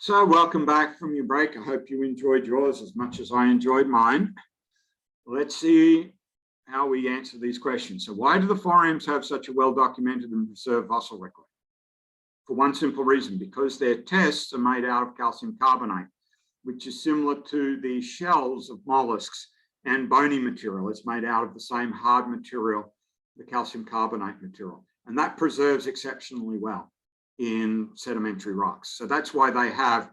So welcome back from your break. I hope you enjoyed yours as much as I enjoyed mine. Let's see how we answer these questions. So why do the forams have such a well-documented and preserved fossil record? For one simple reason, because their tests are made out of calcium carbonate, which is similar to the shells of mollusks and bony material. It's made out of the same hard material, the calcium carbonate material, and that preserves exceptionally well in sedimentary rocks. So that's why they have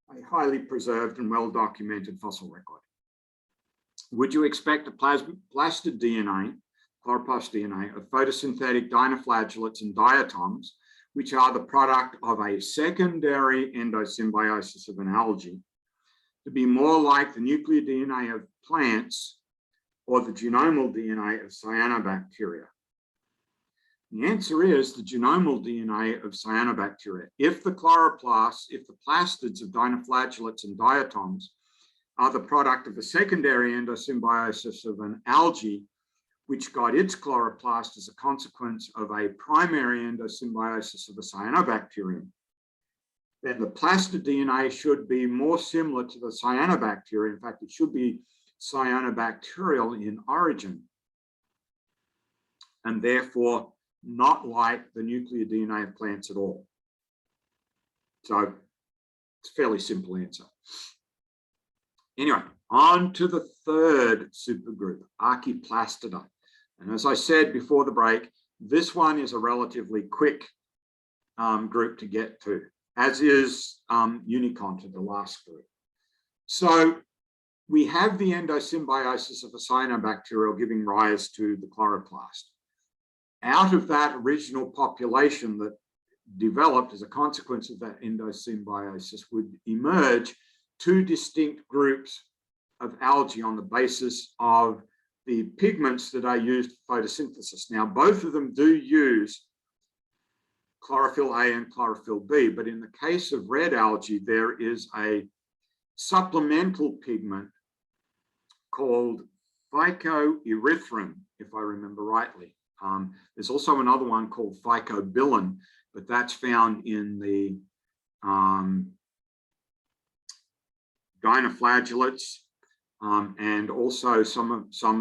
a highly preserved and well-documented fossil record. Would you expect a plastid DNA, chloroplast DNA, of photosynthetic dinoflagellates and diatoms, which are the product of a secondary endosymbiosis of an algae, to be more like the nuclear DNA of plants or the genomal DNA of cyanobacteria? The answer is the genomal DNA of cyanobacteria. If the chloroplasts, if the plastids of dinoflagellates and diatoms are the product of a secondary endosymbiosis of an algae, which got its chloroplast as a consequence of a primary endosymbiosis of a cyanobacterium, then the plastid DNA should be more similar to the cyanobacteria. In fact, it should be cyanobacterial in origin, and therefore not like the nuclear DNA of plants at all. So it's a fairly simple answer. Anyway, on to the third supergroup, Archaeplastida. And as I said before the break, this one is a relatively quick group to get to, as is Uniconta, the last group. So we have the endosymbiosis of a cyanobacterial giving rise to the chloroplast. Out of that original population that developed as a consequence of that endosymbiosis would emerge two distinct groups of algae on the basis of the pigments that are used for photosynthesis. Now, both of them do use chlorophyll A and chlorophyll B, but in the case of red algae, there is a supplemental pigment called phycoerythrin, if I remember rightly. There's also another one called phycobilin, but that's found in the dinoflagellates, and also some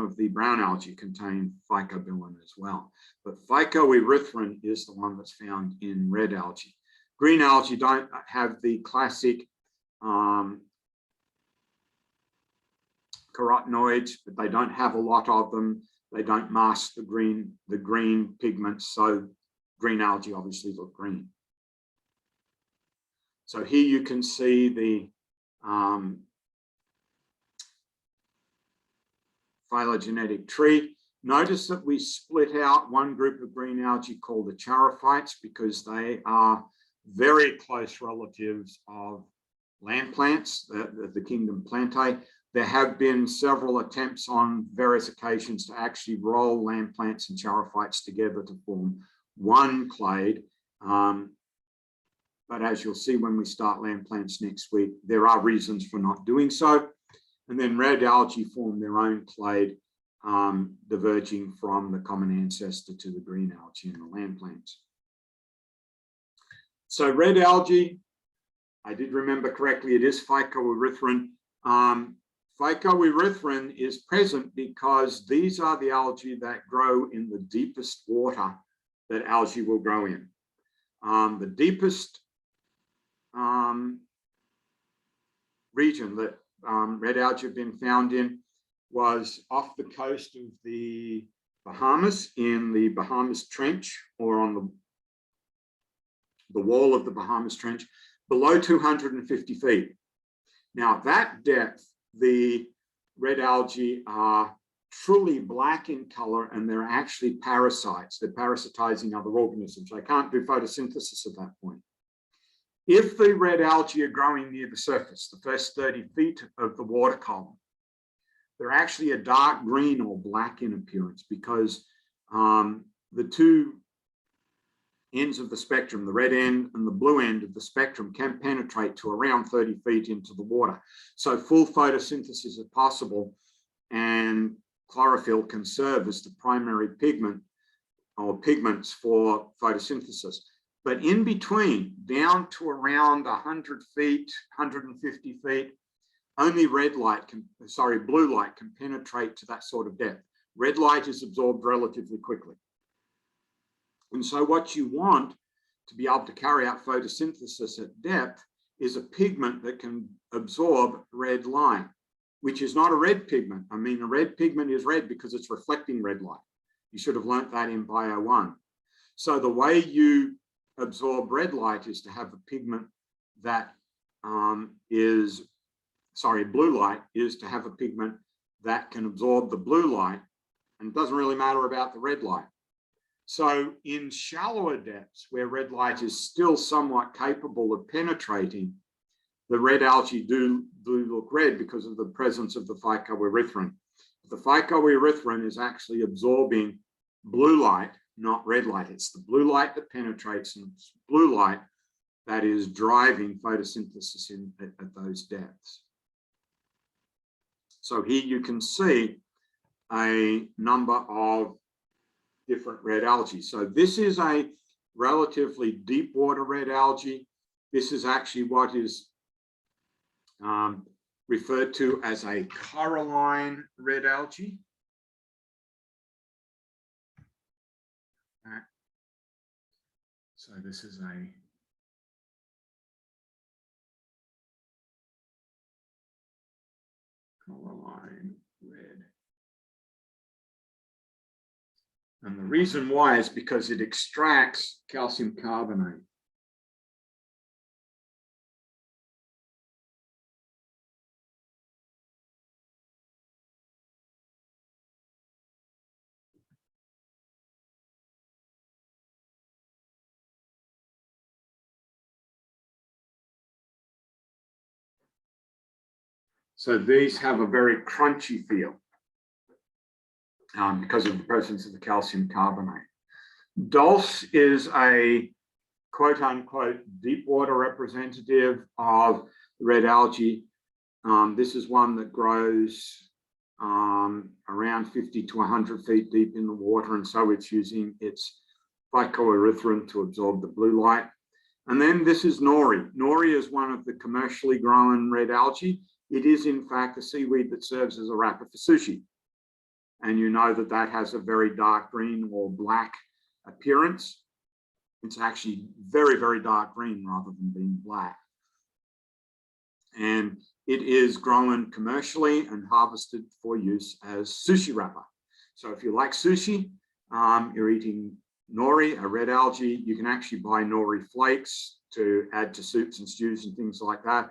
of the brown algae contain phycobilin as well. But phycoerythrin is the one that's found in red algae. Green algae don't have the classic carotenoids, but they don't have a lot of them. They don't mask the green pigments, so green algae obviously look green. So here you can see the phylogenetic tree. Notice that we split out one group of green algae called the charophytes because they are very close relatives of land plants, the kingdom Plantae. There have been several attempts on various occasions to actually roll land plants and charophytes together to form one clade. But as you'll see when we start land plants next week, there are reasons for not doing so. And then red algae form their own clade, diverging from the common ancestor to the green algae and the land plants. So red algae, I did remember correctly, it is phycoerythrin. Phycoerythrin is present because these are the algae that grow in the deepest water that algae will grow in. The deepest region that red algae have been found in was off the coast of the Bahamas, in the Bahamas Trench, or on the wall of the Bahamas Trench, below 250 feet. Now, at that depth, the red algae are truly black in color, and they're actually parasites. They're parasitizing other organisms. They can't do photosynthesis at that point. If the red algae are growing near the surface, the first 30 feet of the water column, they're actually a dark green or black in appearance because the two ends of the spectrum, the red end and the blue end of the spectrum, can penetrate to around 30 feet into the water. So full photosynthesis is possible, and chlorophyll can serve as the primary pigment or pigments for photosynthesis. But in between, down to around 100 feet, 150 feet, only blue light can penetrate to that sort of depth. Red light is absorbed relatively quickly. And so what you want to be able to carry out photosynthesis at depth is a pigment that can absorb red light, which is not a red pigment. I mean, a red pigment is red because it's reflecting red light. You should have learnt that in Bio 1. So the way you absorb red light is to have a pigment that blue light is to have a pigment that can absorb the blue light, and it doesn't really matter about the red light. So in shallower depths where red light is still somewhat capable of penetrating, the red algae do look red because of the presence of the phycoerythrin. The phycoerythrin is actually absorbing blue light, not red light. It's the blue light that penetrates, and it's blue light that is driving photosynthesis at those depths. So here you can see a number of different red algae. So this is a relatively deep water red algae. This is actually what is referred to as a coralline red algae. So this is a coralline red. And the reason why is because it extracts calcium carbonate. So these have a very crunchy feel because of the presence of the calcium carbonate. Dulce is a quote unquote deep water representative of red algae. This is one that grows around 50 to 100 feet deep in the water, and so it's using its phycoerythrin to absorb the blue light. And then this is nori. Nori is one of the commercially grown red algae. It is in fact a seaweed that serves as a wrapper for sushi. And you know that that has a very dark green or black appearance. It's actually very, very dark green rather than being black. And it is grown commercially and harvested for use as sushi wrapper. So if you like sushi, you're eating nori, a red algae. You can actually buy nori flakes to add to soups and stews and things like that,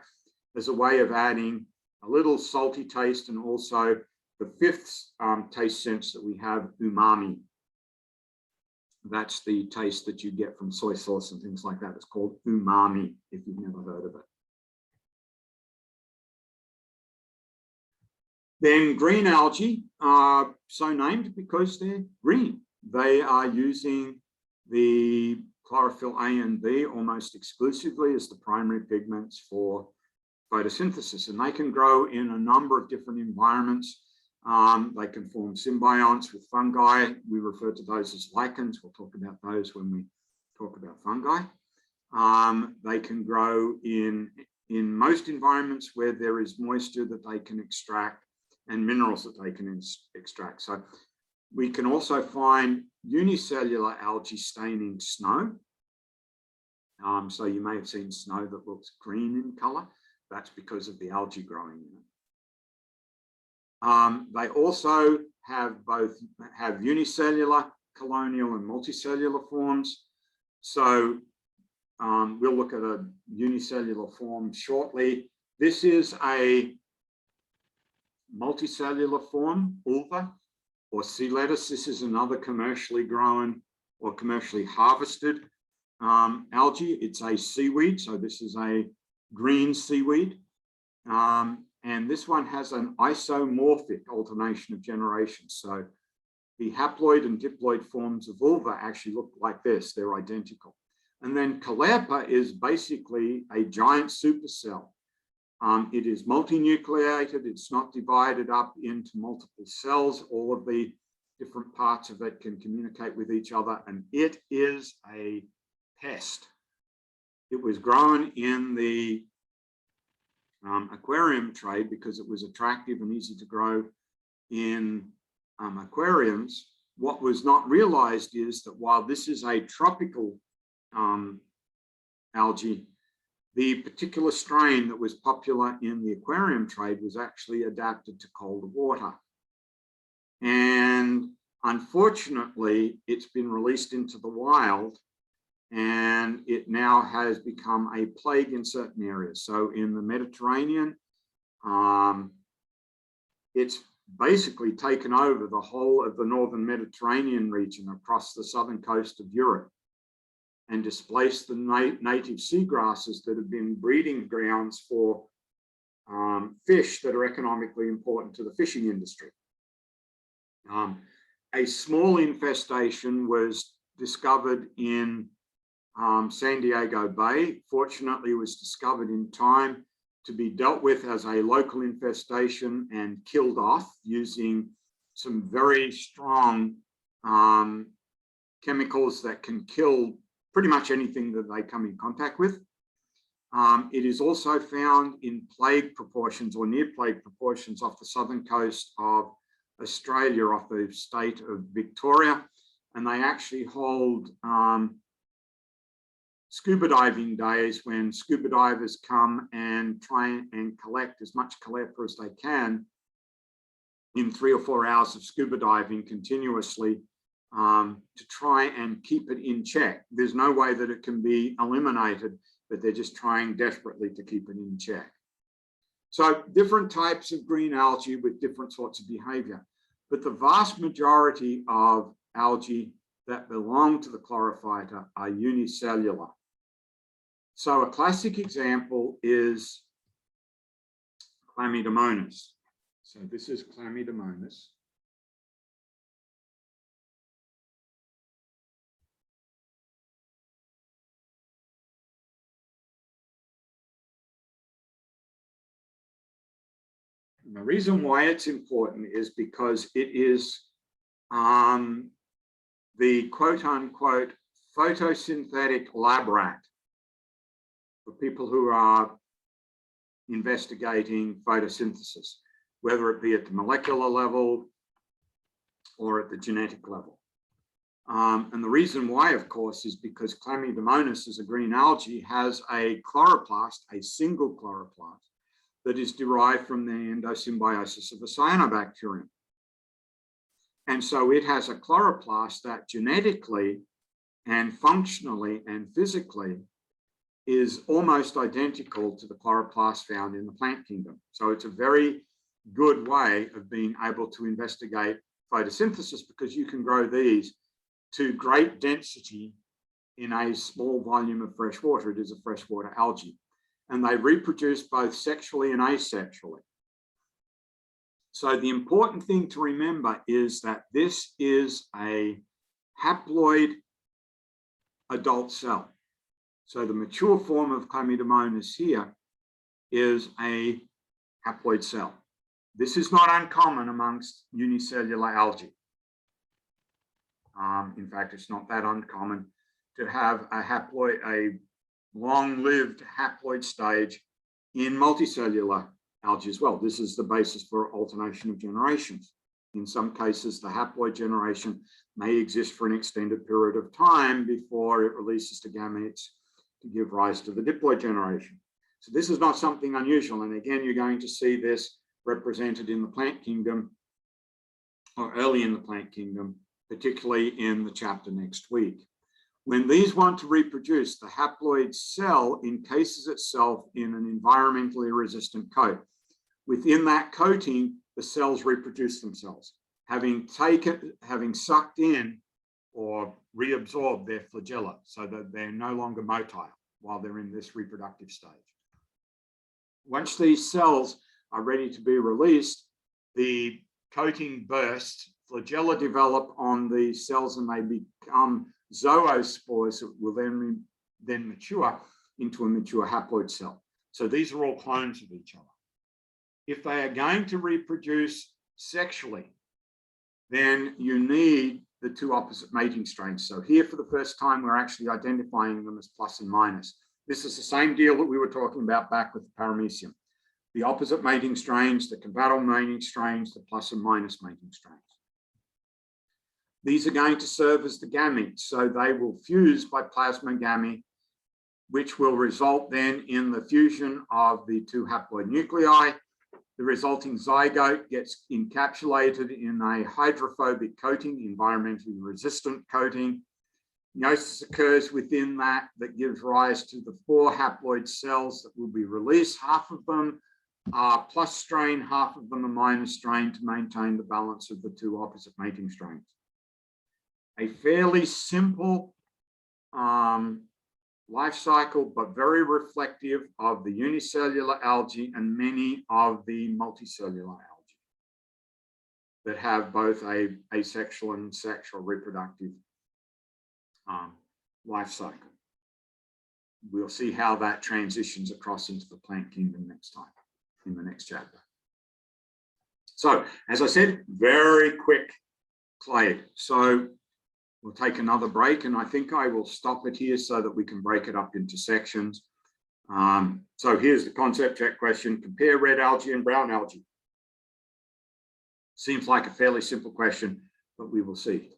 as a way of adding a little salty taste, and also the fifth taste sense that we have, umami. That's the taste that you get from soy sauce and things like that. It's called umami, if you've never heard of it. Then green algae are so named because they're green. They are using the chlorophyll A and B almost exclusively as the primary pigments for photosynthesis, and they can grow in a number of different environments. They can form symbionts with fungi. We refer to those as lichens. We'll talk about those when we talk about fungi. They can grow in most environments where there is moisture that they can extract and minerals that they can extract. So we can also find unicellular algae staining snow. So you may have seen snow that looks green in color. That's because of the algae growing in it. They also have unicellular, colonial, and multicellular forms. So we'll look at a unicellular form shortly. This is a multicellular form, ulva, or sea lettuce. This is another commercially grown or commercially harvested algae. It's a seaweed, so this is a green seaweed. And this one has an isomorphic alternation of generations. So the haploid and diploid forms of vulva actually look like this. They're identical. And then Caulerpa is basically a giant supercell. It is multinucleated. It's not divided up into multiple cells. All of the different parts of it can communicate with each other. And it is a pest. It was grown in the aquarium trade because it was attractive and easy to grow in aquariums. What was not realized is that while this is a tropical algae, the particular strain that was popular in the aquarium trade was actually adapted to colder water. And unfortunately, it's been released into the wild, and it now has become a plague in certain areas. So in the Mediterranean, it's basically taken over the whole of the northern Mediterranean region across the southern coast of Europe and displaced the native seagrasses that have been breeding grounds for fish that are economically important to the fishing industry. A small infestation was discovered in San Diego Bay. Fortunately, it was discovered in time to be dealt with as a local infestation and killed off using some very strong chemicals that can kill pretty much anything that they come in contact with. It is also found in plague proportions or near plague proportions off the southern coast of Australia, off the state of Victoria, and they actually hold scuba diving days when scuba divers come and try and collect as much calepa as they can in 3 or 4 hours of scuba diving continuously to try and keep it in check. There's no way that it can be eliminated, but they're just trying desperately to keep it in check. So different types of green algae with different sorts of behavior, but the vast majority of algae that belong to the chlorophyta are unicellular. So a classic example is Chlamydomonas. So this is Chlamydomonas. And the reason why it's important is because it is the quote-unquote photosynthetic lab rat for people who are investigating photosynthesis, whether it be at the molecular level or at the genetic level. And the reason why, of course, is because Chlamydomonas as a green algae has a chloroplast, a single chloroplast, that is derived from the endosymbiosis of a cyanobacterium. And so it has a chloroplast that genetically and functionally and physically is almost identical to the chloroplast found in the plant kingdom. So it's a very good way of being able to investigate photosynthesis because you can grow these to great density in a small volume of fresh water. It is a freshwater algae. And they reproduce both sexually and asexually. So the important thing to remember is that this is a haploid adult cell. So the mature form of Chlamydomonas here is a haploid cell. This is not uncommon amongst unicellular algae. In fact, it's not that uncommon to have a long-lived haploid stage in multicellular algae as well. This is the basis for alternation of generations. In some cases, the haploid generation may exist for an extended period of time before it releases the gametes to give rise to the diploid generation. So this is not something unusual. And again, you're going to see this represented in the plant kingdom or early in the plant kingdom, particularly in the chapter next week. When these want to reproduce, the haploid cell encases itself in an environmentally resistant coat. Within that coating, the cells reproduce themselves, having sucked in or reabsorbed their flagella so that they're no longer motile while they're in this reproductive stage. Once these cells are ready to be released, the coating bursts, flagella develop on the cells and they become zoospores that will then mature into a mature haploid cell. So these are all clones of each other. If they are going to reproduce sexually, then you need the two opposite mating strains. So here for the first time, we're actually identifying them as plus and minus. This is the same deal that we were talking about back with the paramecium. The opposite mating strains, the compatible mating strains, the plus and minus mating strains. These are going to serve as the gametes, so they will fuse by plasmagamy, which will result then in the fusion of the two haploid nuclei. The resulting zygote gets encapsulated in a hydrophobic coating, environmentally resistant coating. Meiosis occurs within that gives rise to the 4 haploid cells that will be released. Half of them are plus strain, half of them are minus strain to maintain the balance of the two opposite mating strains. A fairly simple life cycle, but very reflective of the unicellular algae and many of the multicellular algae that have both a asexual and sexual reproductive life cycle. We'll see how that transitions across into the plant kingdom next time, in the next chapter. So, as I said, very quick clade. So we'll take another break, and I think I will stop it here so that we can break it up into sections. So here's the concept check question. Compare red algae and brown algae. Seems like a fairly simple question, but we will see.